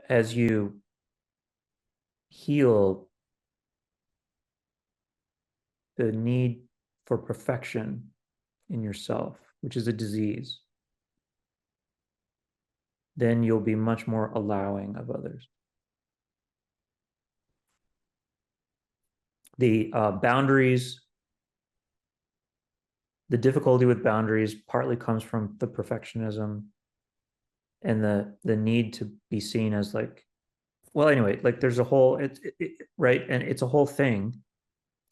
as you heal the need for perfection in yourself, which is a disease, then you'll be much more allowing of others. The boundaries, the difficulty with boundaries partly comes from the perfectionism and the need to be seen as like, well, anyway, like there's a whole, right, and it's a whole thing.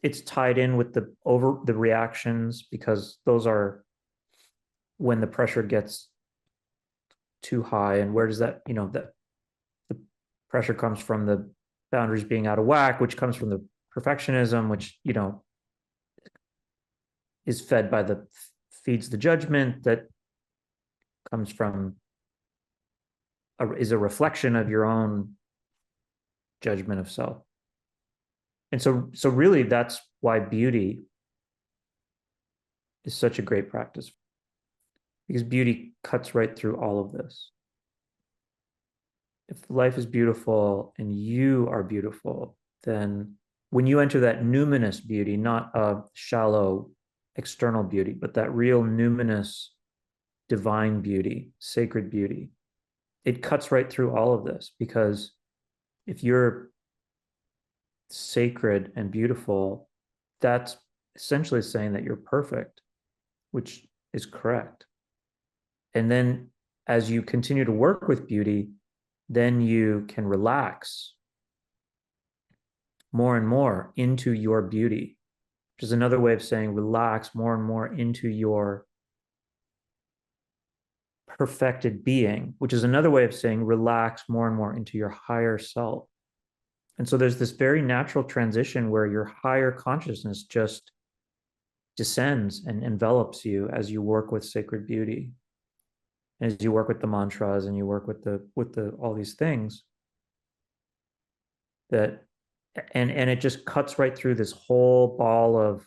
It's tied in with the reactions, because those are when the pressure gets too high. And where does that, that the pressure comes from the boundaries being out of whack, which comes from the perfectionism, which is fed by feeds the judgment that comes from is a reflection of your own judgment of self. And so really that's why beauty is such a great practice, because beauty cuts right through all of this. If life is beautiful and you are beautiful, then when you enter that numinous beauty, not a shallow external beauty, but that real numinous divine beauty, sacred beauty, it cuts right through all of this. Because if you're sacred and beautiful, that's essentially saying that you're perfect, which is correct. And then as you continue to work with beauty, then you can relax more and more into your beauty, which is another way of saying relax more and more into your perfected being, which is another way of saying relax more and more into your higher self. And so there's this very natural transition where your higher consciousness just descends and envelops you as you work with sacred beauty, as you work with the mantras and you work with the all these things that, and it just cuts right through this whole ball of,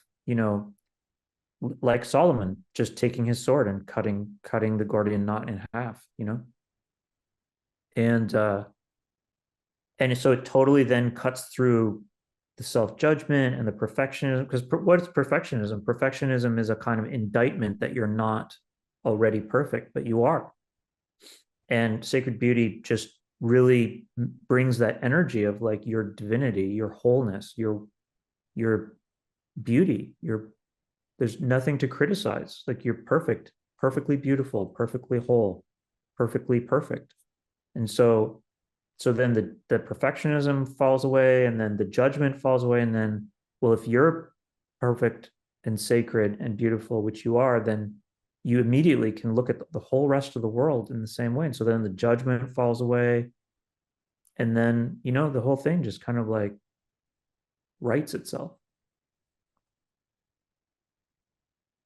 like Solomon just taking his sword and cutting the Gordian knot in half, and so it totally then cuts through the self-judgment and the perfectionism. Because what is perfectionism? Perfectionism is a kind of indictment that you're not already perfect, but you are. And sacred beauty just really brings that energy of like your divinity, your wholeness, your beauty. There's nothing to criticize. Like you're perfect, perfectly beautiful, perfectly whole, perfectly perfect. And so then the perfectionism falls away, and then the judgment falls away. And then, well, if you're perfect and sacred and beautiful, which you are, then you immediately can look at the whole rest of the world in the same way. And so then the judgment falls away. And then, the whole thing just kind of like rights itself.